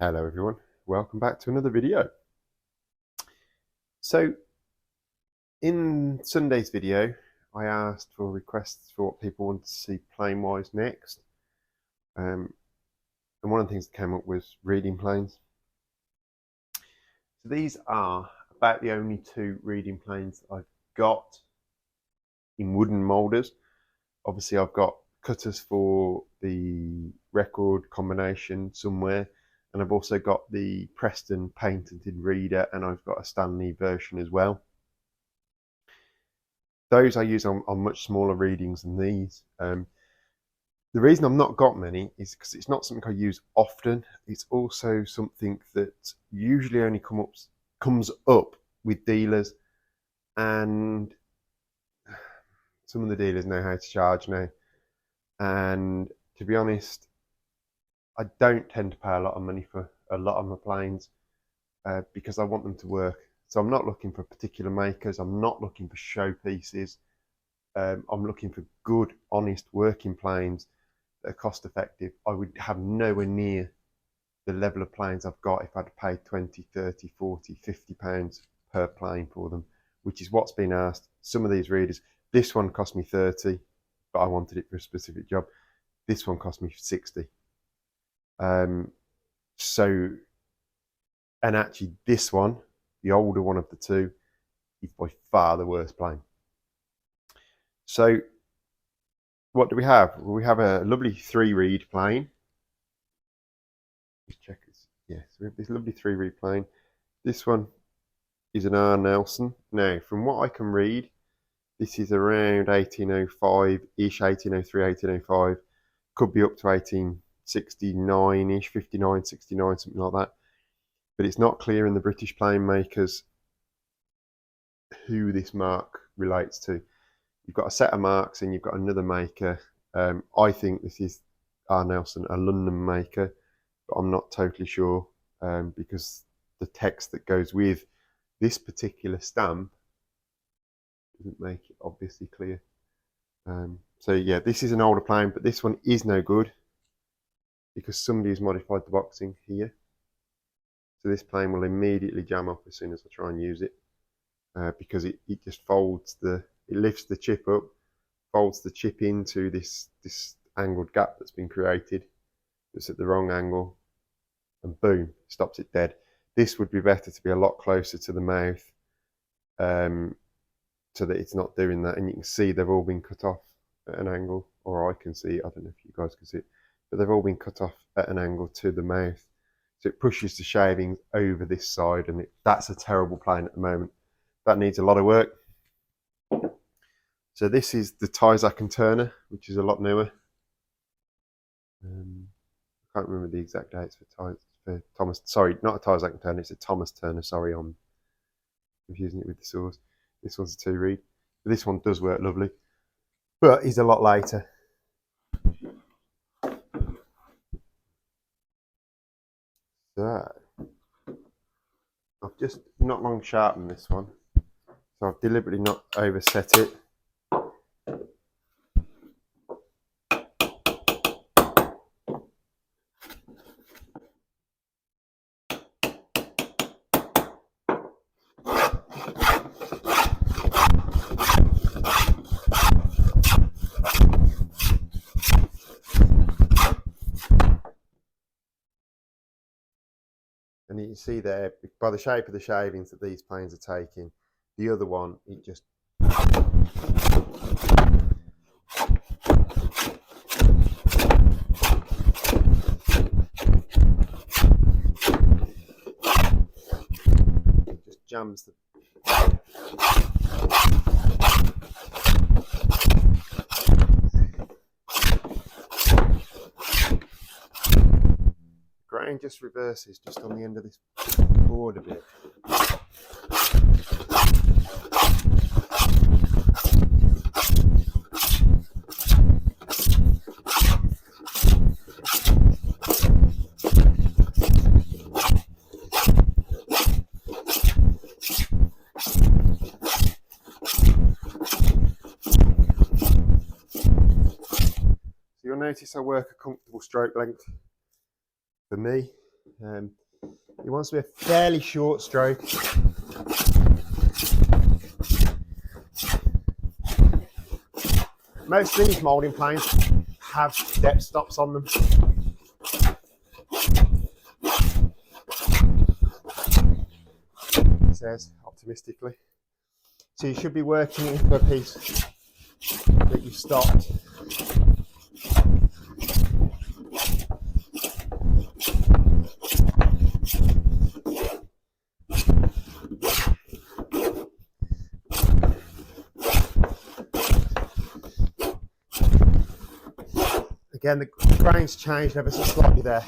Hello everyone, welcome back to another video. So in Sunday's video I asked for requests for what people wanted to see plane wise next, and one of the things that came up was reading planes. So these are about the only two reading planes I've got in wooden moulders. Obviously I've got cutters for the record combination somewhere, and I've also got the Preston patented reader, and I've got a Stanley version as well. Those I use on much smaller readings than these. The reason I've not got many is because it's not something I use often. It's also something that usually only comes up with dealers, and some of the dealers know how to charge now. And to be honest, I don't tend to pay a lot of money for a lot of my planes because I want them to work. So I'm not looking for particular makers. I'm not looking for showpieces. I'm looking for good, honest working planes that are cost effective. I would have nowhere near the level of planes I've got if I'd paid 20, 30, 40, 50 pounds per plane for them, which is what's been asked. Some of these readers, this one cost me 30, but I wanted it for a specific job. This one cost me 60. And actually this one, the older one of the two, is by far the worst plane. So what do we have? Well, we have a lovely 3-reed plane. Just check this. Yes, we have this lovely 3-reed plane. This one is an R. Nelson. Now, from what I can read, this is around 1805-ish, 1803, 1805. Could be up to 1869-ish, 59, 69, something like that. But it's not clear in the British plane makers who this mark relates to. You've got a set of marks and you've got another maker. I think this is R. Nelson, a London maker, but I'm not totally sure because the text that goes with this particular stamp doesn't make it obviously clear. So yeah, this is an older plane, but this one is no good because somebody's modified the boxing here. So this plane will immediately jam up as soon as I try and use it because it just folds it lifts the chip up, folds the chip into this angled gap that's been created. It's at the wrong angle, and boom, stops it dead. This would be better to be a lot closer to the mouth so that it's not doing that. And you can see they've all been cut off at an angle, or I can see it. I don't know if you guys can see it, but they've all been cut off at an angle to the mouth. So it pushes the shavings over this side, and that's a terrible plane at the moment. That needs a lot of work. So this is the Tyzack and Turner, which is a lot newer. I can't remember the exact dates for Thomas. Sorry, not a Tyzack and Turner. It's a Thomas Turner. Sorry, I'm confusing it with the Source. This one's a 2-reed. This one does work lovely, but he's a lot later. So I've just not long sharpened this one, so I've deliberately not overset it. And you can see there, by the shape of the shavings that these planes are taking, the other one, it just jams the grain just reverses just on the end of this board a bit. So you'll notice I work a comfortable stroke length for me. It wants to be a fairly short stroke. Most of these moulding planes have depth stops on them. It says optimistically. So you should be working into a piece that you've stopped. Again, the grain's changed ever so slightly there.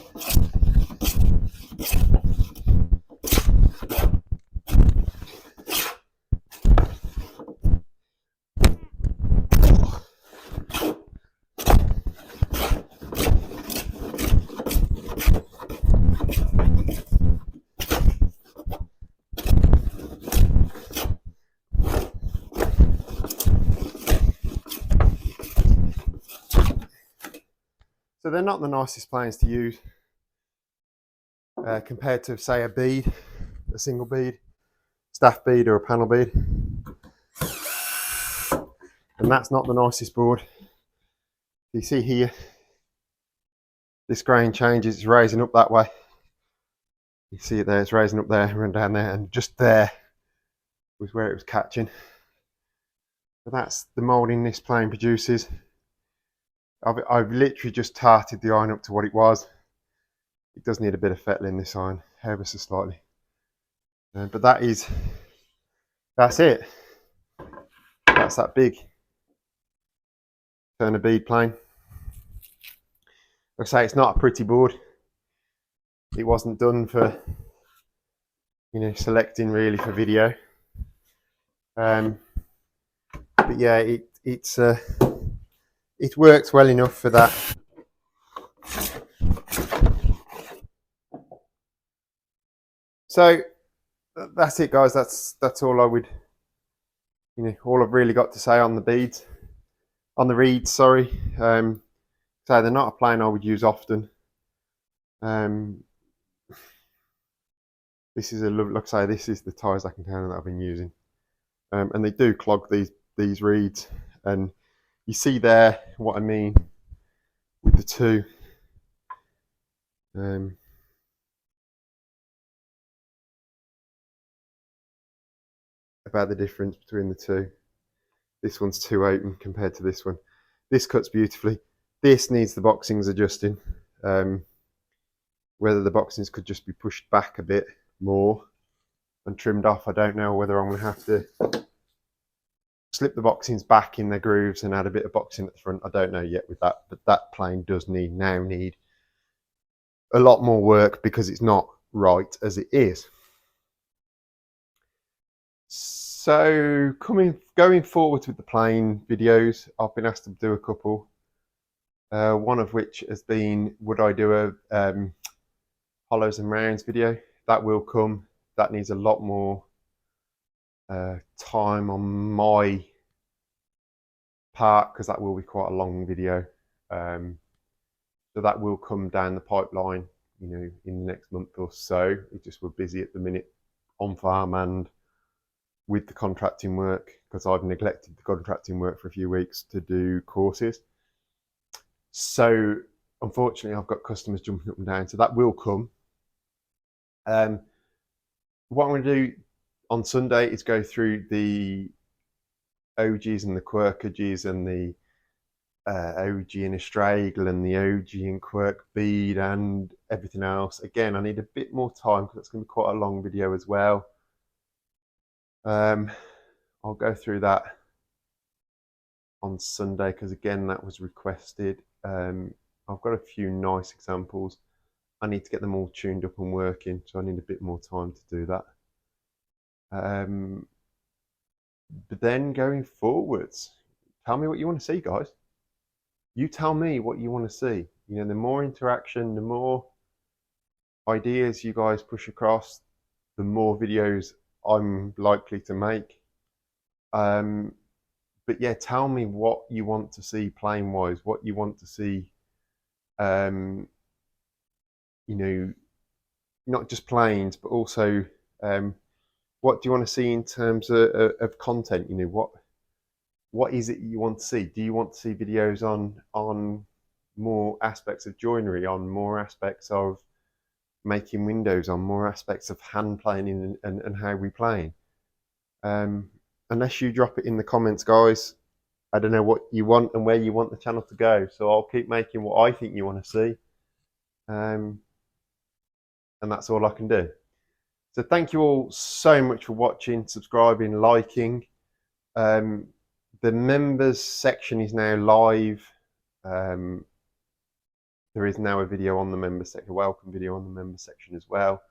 So they're not the nicest planes to use compared to, say, a bead, a single bead, staff bead or a panel bead. And that's not the nicest board. You see here, this grain changes, it's raising up that way. You see it there, it's raising up there and down there, and just there was where it was catching. But that's the moulding this plane produces. I've literally just tarted the iron up to what it was. It does need a bit of fettling, this iron, ever so slightly. But that's it. That's that big Turner bead plane. Like I say, it's not a pretty board. It wasn't done for, you know, selecting really for video. But yeah, it works well enough for that. So that's it, guys. That's all I would, you know, all I've really got to say on the beads, on the reeds. Sorry. So they're not a plane I would use often. This is like I say, this is the ties I can count that I've been using, and they do clog these reeds, and you see there what I mean with the two. About the difference between the two. This one's too open compared to this one. This cuts beautifully. This needs the boxings adjusting. Whether the boxings could just be pushed back a bit more and trimmed off, I don't know. Whether I'm going to have to slip the boxings back in their grooves and add a bit of boxing at the front, I don't know yet with that. But that plane does now need a lot more work because it's not right as it is. So going forward with the plane videos, I've been asked to do a couple. One of which has been, would I do a hollows and rounds video? That will come. That needs a lot more time on my part because that will be quite a long video. So that will come down the pipeline, you know, in the next month or so. It just, we're busy at the minute on farm and with the contracting work because I've neglected the contracting work for a few weeks to do courses. So unfortunately, I've got customers jumping up and down. So that will come. What I'm going to do on Sunday is go through the OGs and the Quirkages and the OG in Astragal and the OG in Quirk bead and everything else. Again, I need a bit more time because it's going to be quite a long video as well. I'll go through that on Sunday because again that was requested. I've got a few nice examples. I need to get them all tuned up and working, so I need a bit more time to do that. But then going forwards, tell me what you want to see, guys. You tell me what you want to see. You know, the more interaction, the more ideas you guys push across, the more videos I'm likely to make. But yeah, tell me what you want to see plane wise, what you want to see, you know, not just planes, but also what do you want to see in terms of content? You know, what is it you want to see? Do you want to see videos on more aspects of joinery, on more aspects of making windows, on more aspects of hand planing and how we plane? Um, unless you drop it in the comments, guys, I don't know what you want and where you want the channel to go. So I'll keep making what I think you want to see. Um, and that's all I can do. So thank you all so much for watching, subscribing, liking. Um, the members section is now live. Um, there is now a video on the members section, a welcome video on the members section as well.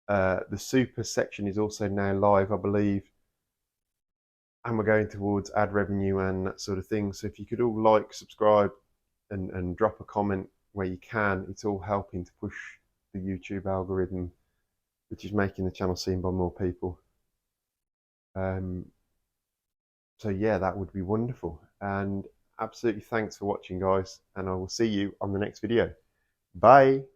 The super section is also now live, I believe. And we're going towards ad revenue and that sort of thing. So if you could all like, subscribe, and drop a comment where you can, it's all helping to push the YouTube algorithm, which is making the channel seen by more people. So yeah, that would be wonderful. And absolutely thanks for watching, guys. And I will see you on the next video. Bye.